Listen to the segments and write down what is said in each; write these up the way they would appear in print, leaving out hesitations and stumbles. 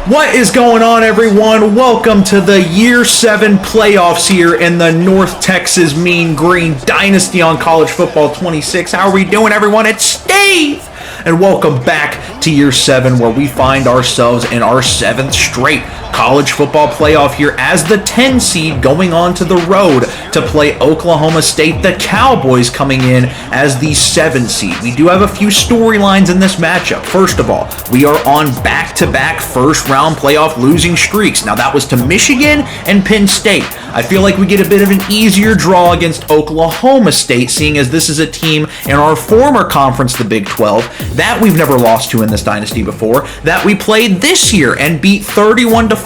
What is going on, everyone? Welcome to the Year 7 playoffs here in the North Texas Mean Green Dynasty on College Football 26. How are we doing, everyone? It's Steve! And welcome back to Year 7, where we find ourselves in our 7th straight college football playoff here as the 10 seed going on to the road to play Oklahoma State. The Cowboys coming in as the 7 seed. We do have a few storylines in this matchup. First of all, we are on back-to-back first-round playoff losing streaks. Now, that was to Michigan and Penn State. I feel like we get a bit of an easier draw against Oklahoma State, seeing as this is a team in our former conference, the Big 12, that we've never lost to in this dynasty before, that we played this year and beat 31-14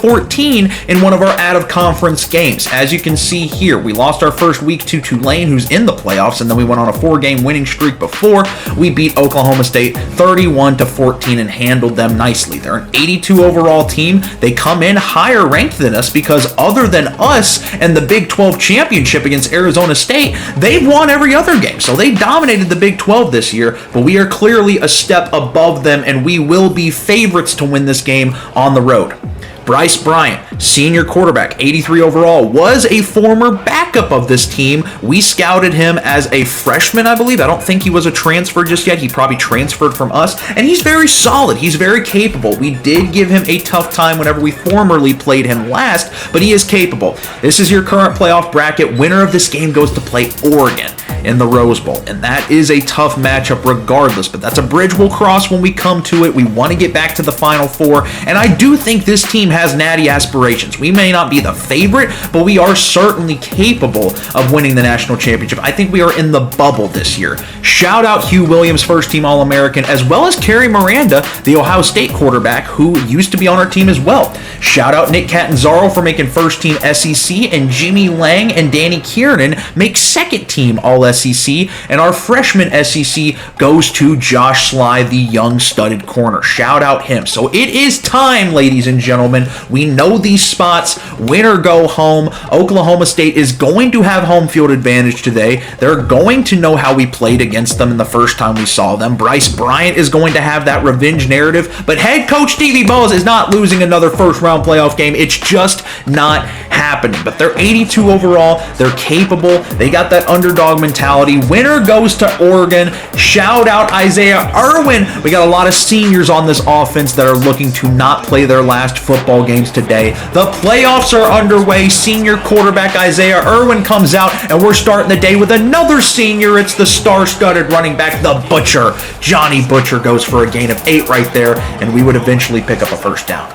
in one of our out-of-conference games. As you can see here, we lost our first week to Tulane, who's in the playoffs, and then we went on a 4-game winning streak before we beat Oklahoma State 31-14 and handled them nicely. They're an 82 overall team. They come in higher ranked than us because other than us and the Big 12 championship against Arizona State, they've won every other game. So they dominated the Big 12 this year, but we are clearly a step above them, and we will be favorites to win this game on the road. Bryce Bryant, senior quarterback, 83 overall, was a former backup of this team. We scouted him as a freshman, I believe. I don't think he was a transfer just yet. He probably transferred from us, and he's very solid. He's very capable. We did give him a tough time whenever we formerly played him last, but he is capable. This is your current playoff bracket. Winner of this game goes to play Oregon in the Rose Bowl, and that is a tough matchup regardless, but that's a bridge we'll cross when we come to it. We want to get back to the Final Four, and I do think this team has natty aspirations. We may not be the favorite, but we are certainly capable of winning the national championship. I think we are in the bubble this year. Shout out Hugh Williams, first-team All-American, as well as Kerry Miranda, the Ohio State quarterback, who used to be on our team as well. Shout out Nick Catanzaro for making first-team SEC, and Jimmy Lang and Danny Kiernan make second-team All-SEC, and our freshman SEC goes to Josh Sly, the young studded corner. Shout out him. So it is time, ladies and gentlemen. We know these spots. Win or go home. Oklahoma State is going to have home field advantage today. They're going to know how we played against them in the first time we saw them. Bryce Bryant is going to have that revenge narrative, but head coach Stevie Bowles is not losing another first-round playoff game. It's just not happening. But they're 82 overall. They're capable. They got that underdog mentality. Winner goes to Oregon. Shout out Isaiah Irwin. We got a lot of seniors on this offense that are looking to not play their last football games today. The playoffs are underway. Senior quarterback Isaiah Irwin comes out, and we're starting the day with another senior. It's the star-studded running back, the Butcher. Johnny Butcher goes for a gain of 8 right there, and we would eventually pick up a first down.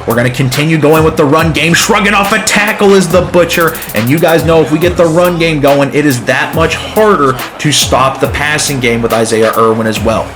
We're going to continue going with the run game. Shrugging off a tackle is the Butcher. And you guys know if we get the run game going, it is that much harder to stop the passing game with Isaiah Irwin as well.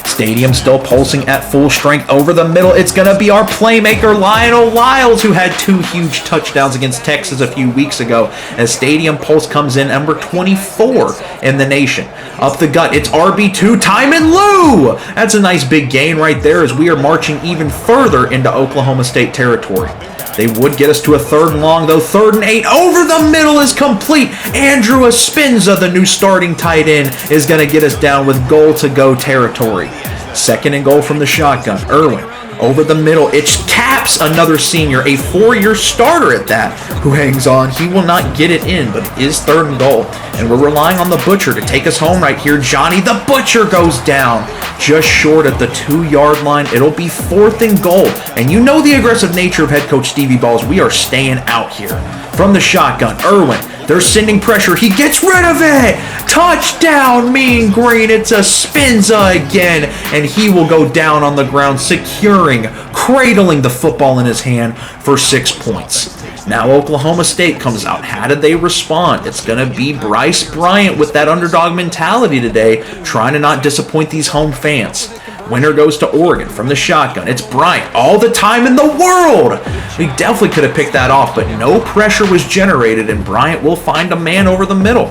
Stadium still pulsing at full strength over the middle. It's going to be our playmaker, Lionel Lyles, who had 2 huge touchdowns against Texas a few weeks ago. As Stadium Pulse comes in, number 24 in the nation. Up the gut, it's RB2, Tyman Lue. That's a nice big gain right there as we are marching even further into Oklahoma State territory. They would get us to a 3rd and long, though. 3rd and 8 over the middle is complete. Andrew Espinza, the new starting tight end, is going to get us down with goal-to-go territory. 2nd and goal from the shotgun. Irwin over the middle. It caps another senior, a 4-year starter at that, who hangs on. He will not get it in, but it is 3rd and goal. And we're relying on the Butcher to take us home right here. Johnny the Butcher goes down just short at the 2-yard line. It'll be 4th and goal. And you know the aggressive nature of head coach Stevie Bowles. We are staying out here. From the shotgun, Irwin. They're sending pressure. He gets rid of it. Touchdown, Mean Green. It's a Spinza again. And he will go down on the ground, securing, cradling the football in his hand for 6 points. Now Oklahoma State comes out. How did they respond? It's going to be Bryce Bryant with that underdog mentality today, trying to not disappoint these home fans. Winner goes to Oregon from the shotgun. It's Bryant all the time in the world. We definitely could have picked that off, but no pressure was generated, and Bryant will find a man over the middle.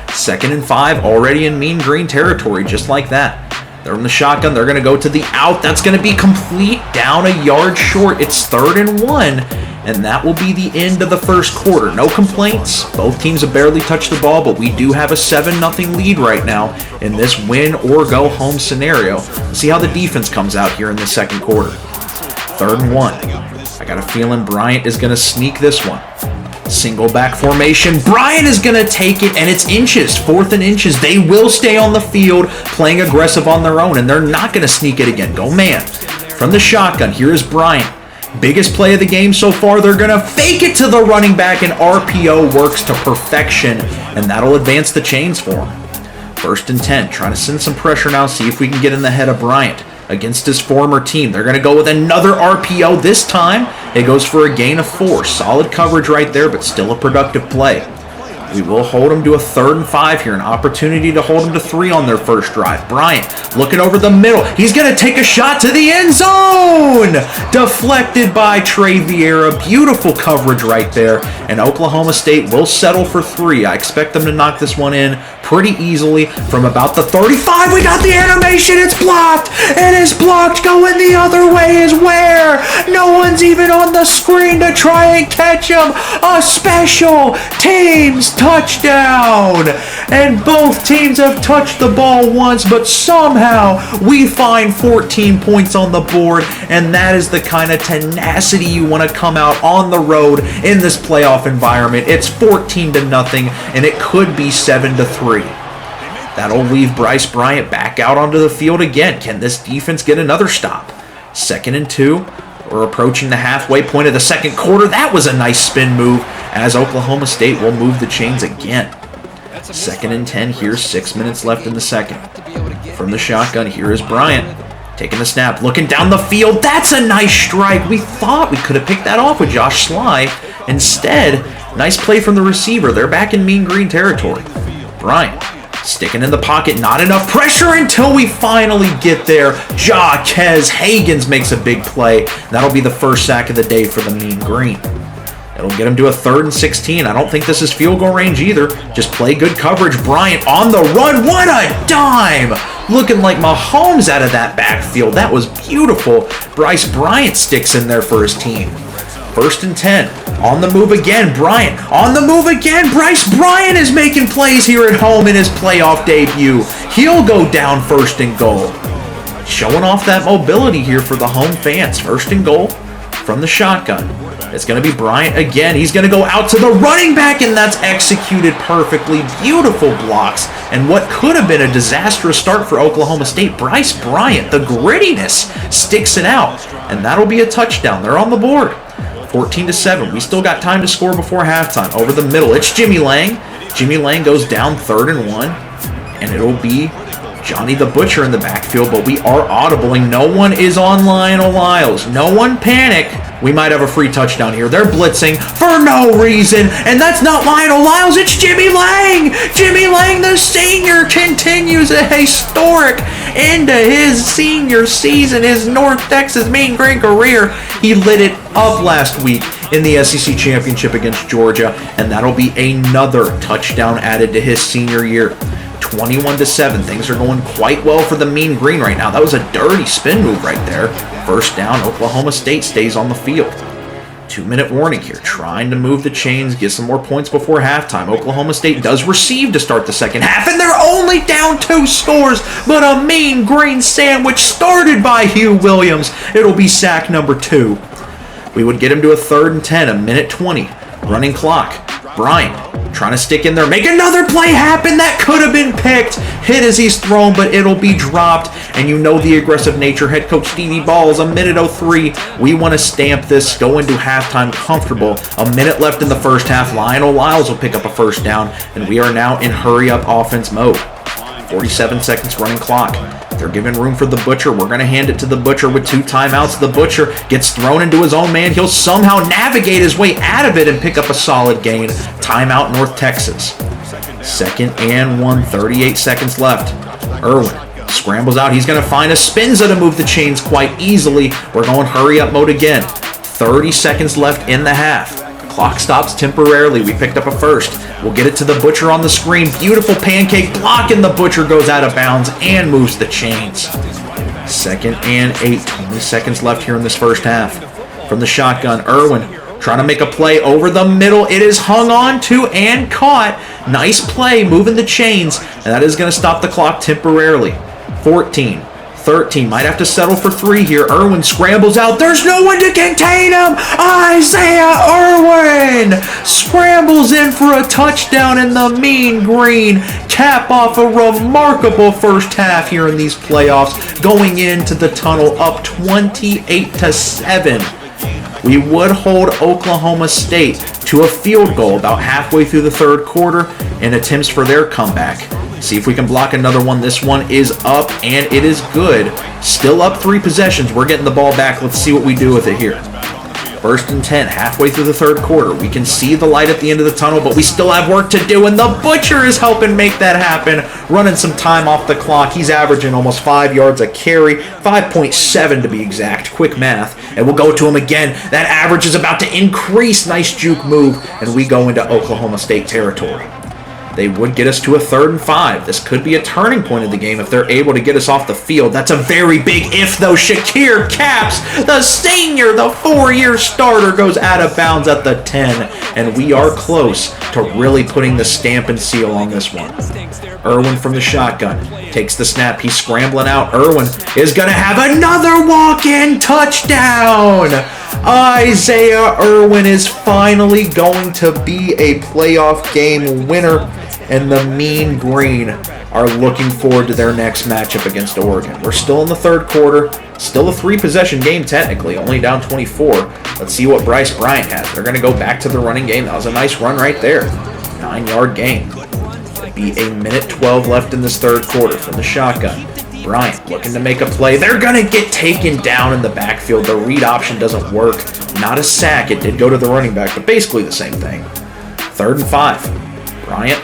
2nd and 5, already in Mean Green territory, just like that. They're in the shotgun. They're going to go to the out. That's going to be complete, down a yard short. It's 3rd and 1, and that will be the end of the first quarter. No complaints. Both teams have barely touched the ball, but we do have a 7-0 lead right now in this win or go home scenario. Let's see how the defense comes out here in the second quarter. 3rd and 1. I got a feeling Bryant is going to sneak this one. Single back formation. Bryant is going to take it, and it's inches, 4th and inches. They will stay on the field playing aggressive on their own, and they're not going to sneak it again. Go man. From the shotgun, here is Bryant. Biggest play of the game so far. They're going to fake it to the running back, and RPO works to perfection, and that'll advance the chains for him. 1st and 10. Trying to send some pressure now, see if we can get in the head of Bryant. Against his former team. They're going to go with another RPO. This time, it goes for a gain of 4. Solid coverage right there, but still a productive play. We will hold them to a 3rd and 5 here. An opportunity to hold them to 3 on their first drive. Bryant looking over the middle. He's going to take a shot to the end zone. Deflected by Trey Vieira. Beautiful coverage right there. And Oklahoma State will settle for 3. I expect them to knock this one in pretty easily from about the 35. We got the animation. It's blocked. It is blocked. Going the other way is where? No one's even on the screen to try and catch him. A special teams touchdown. And both teams have touched the ball once, but somehow we find 14 points on the board, and that is the kind of tenacity you want to come out on the road in this playoff environment. It's 14-0, and it could be 7-3. That'll leave Bryce Bryant back out onto the field again. Can this defense get another stop? 2nd and 2. We're approaching the halfway point of the second quarter. That was a nice spin move as Oklahoma State will move the chains again. 2nd and 10 here, 6 minutes left in the second. From the shotgun, here is Bryant. Taking the snap, looking down the field. That's a nice strike. We thought we could have picked that off with Josh Sly. Instead, nice play from the receiver. They're back in mean green territory. Bryant sticking in the pocket, not enough pressure until we finally get there. Jaquez Hagans makes a big play. That'll be the first sack of the day for the mean green. It'll get him to a 3rd and 16. I don't think this is field goal range either. Just play good coverage. Bryant on the run. What a dime! Looking like Mahomes out of that backfield. That was beautiful. Bryce Bryant sticks in there for his team. 1st and 10. On the move again. Bryant. On the move again. Bryce Bryant is making plays here at home in his playoff debut. He'll go down 1st and goal. Showing off that mobility here for the home fans. 1st and goal from the shotgun. It's going to be Bryant again. He's going to go out to the running back, and that's executed perfectly. Beautiful blocks. And what could have been a disastrous start for Oklahoma State, Bryce Bryant, the grittiness, sticks it out. And that'll be a touchdown. They're on the board. 14-7. We still got time to score before halftime. Over the middle, it's Jimmy Lang. Jimmy Lang goes down 3rd and 1. And it'll be Johnny the Butcher in the backfield, but we are audibling. No one is on Lionel Lyles. No one panic. We might have a free touchdown here. They're blitzing for no reason, and that's not Lionel Lyles. It's Jimmy Lang. Jimmy Lang, the senior, continues a historic into his senior season, his North Texas Mean Green career. He lit it up last week in the SEC Championship against Georgia, and that'll be another touchdown added to his senior year. 21-7. Things are going quite well for the Mean Green right now. That was a dirty spin move right there. 1st down. Oklahoma State stays on the field. 2-minute warning here. Trying to move the chains, get some more points before halftime. Oklahoma State does receive to start the second half, and they're only down 2 scores, but a Mean Green sandwich started by Hugh Williams. It'll be sack number 2. We would get him to a 3rd and 10, a minute 20. Running clock. Bryant trying to stick in there, make another play happen. That could have been picked. Hit as he's thrown, but it'll be dropped. And you know the aggressive nature. Head coach Stevie Balls, a minute 03. We want to stamp this, go into halftime comfortable. A minute left in the first half. Lionel Lyles will pick up a 1st down, and we are now in hurry-up offense mode. 47 seconds running clock. They're giving room for the Butcher. We're going to hand it to the Butcher with 2 timeouts. The Butcher gets thrown into his own man. He'll somehow navigate his way out of it and pick up a solid gain. Timeout, North Texas. 2nd and 1, 38 seconds left. Irwin scrambles out. He's going to find a Spinza to move the chains quite easily. We're going hurry-up mode again. 30 seconds left in the half. Clock stops temporarily. We picked up a 1st. We'll get it to the Butcher on the screen. Beautiful pancake block, and the Butcher goes out of bounds and moves the chains. 2nd and 8. 20 seconds left here in this first half. From the shotgun, Irwin trying to make a play over the middle. It is hung on to and caught. Nice play, moving the chains, and that is going to stop the clock temporarily. 14, 13, might have to settle for 3 here. Irwin scrambles out. There's no one to contain him. Isaiah Irwin scrambles in for a touchdown in the mean green. Cap off a remarkable first half here in these playoffs, going into the tunnel up 28-7. We would hold Oklahoma State to a field goal about halfway through the third quarter in attempts for their comeback. See if we can block another one. This one is up, and it is good. Still up 3 possessions. We're getting the ball back. Let's see what we do with it here. 1st and 10, halfway through the third quarter. We can see the light at the end of the tunnel, but we still have work to do, and the Butcher is helping make that happen, running some time off the clock. He's averaging almost 5 yards a carry, 5.7 to be exact. Quick math, and we'll go to him again. That average is about to increase. Nice juke move, and we go into Oklahoma State territory. They would get us to a 3rd and 5. This could be a turning point of the game if they're able to get us off the field. That's a very big if, though. Shakir Caps, the senior, the 4-year starter, goes out of bounds at the 10, and we are close to really putting the stamp and seal on this one. Irwin from the shotgun takes the snap. He's scrambling out. Irwin is going to have another walk-in touchdown. Isaiah Irwin is finally going to be a playoff game winner, and the Mean Green are looking forward to their next matchup against Oregon. We're still in the third quarter, still a 3-possession game technically, only down 24. Let's see what Bryce Bryant has. They're going to go back to the running game. That was a nice run right there. 9-yard gain. It'll be 1:12 left in this third quarter from the shotgun. Bryant looking to make a play. They're going to get taken down in the backfield. The read option doesn't work. Not a sack. It did go to the running back, but basically the same thing. 3rd and 5. Bryant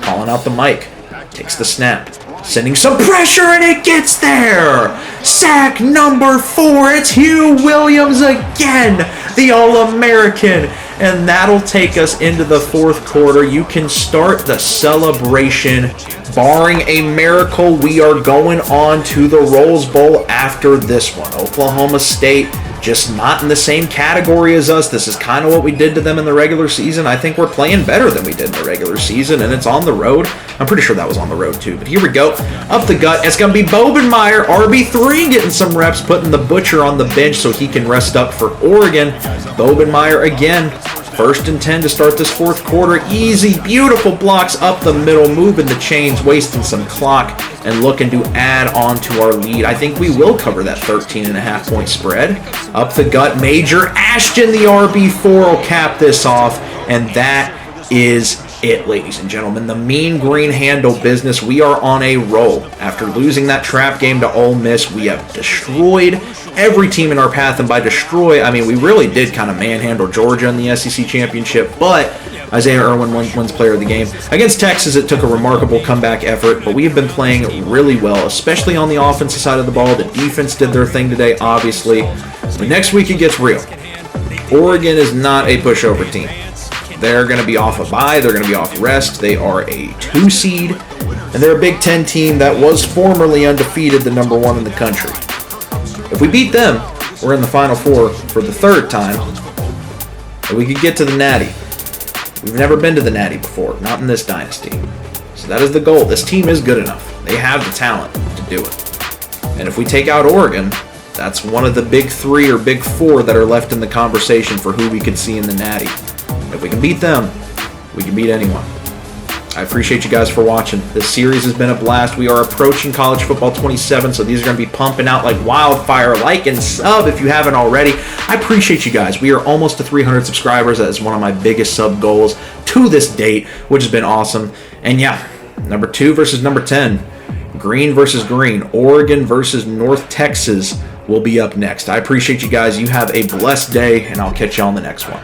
calling out the mic. Takes the snap. Sending some pressure, and it gets there. Sack number 4. It's Hugh Williams again, the All-American. And that'll take us into the fourth quarter. You can start the celebration. Barring a miracle, we are going on to the Rose Bowl after this one. Oklahoma State just not in the same category as us. This is kind of what we did to them in the regular season. I think we're playing better than we did in the regular season, and it's on the road. I'm pretty sure that was on the road too, but here we go. Up the gut, it's going to be Bobenmeyer, RB3, getting some reps, putting the Butcher on the bench so he can rest up for Oregon. Bobenmeyer again. 1st and 10 to start this fourth quarter. Easy, beautiful blocks up the middle, moving the chains, wasting some clock, and looking to add on to our lead. I think we will cover that 13.5-point spread. Up the gut, Major Ashton, the RB4, will cap this off, and that is it, ladies and gentlemen. The Mean Green handle business. We are on a roll. After losing that trap game to Ole Miss, we have destroyed every team in our path, and by destroy, I mean we really did kind of manhandle Georgia in the SEC championship, but Isaiah Irwin wins player of the game. Against Texas, it took a remarkable comeback effort, but we have been playing really well, especially on the offensive side of the ball. The defense did their thing today, obviously. But next week it gets real. Oregon is not a pushover team. They're going to be off a bye. They're going to be off rest. They are a 2 seed, and they're a Big Ten team that was formerly undefeated, the number 1 in the country. If we beat them, we're in the Final Four for the 3rd time, and we could get to the Natty. We've never been to the Natty before, not in this dynasty. So that is the goal. This team is good enough. They have the talent to do it. And if we take out Oregon, that's one of the Big 3 or Big 4 that are left in the conversation for who we could see in the Natty. If we can beat them, we can beat anyone. I appreciate you guys for watching. This series has been a blast. We are approaching College Football 27, so these are going to be pumping out like wildfire. Like and sub if you haven't already. I appreciate you guys. We are almost to 300 subscribers. That is one of my biggest sub goals to this date, which has been awesome. And yeah, number 2 versus number 10. Green versus Green. Oregon versus North Texas will be up next. I appreciate you guys. You have a blessed day, and I'll catch you on the next one.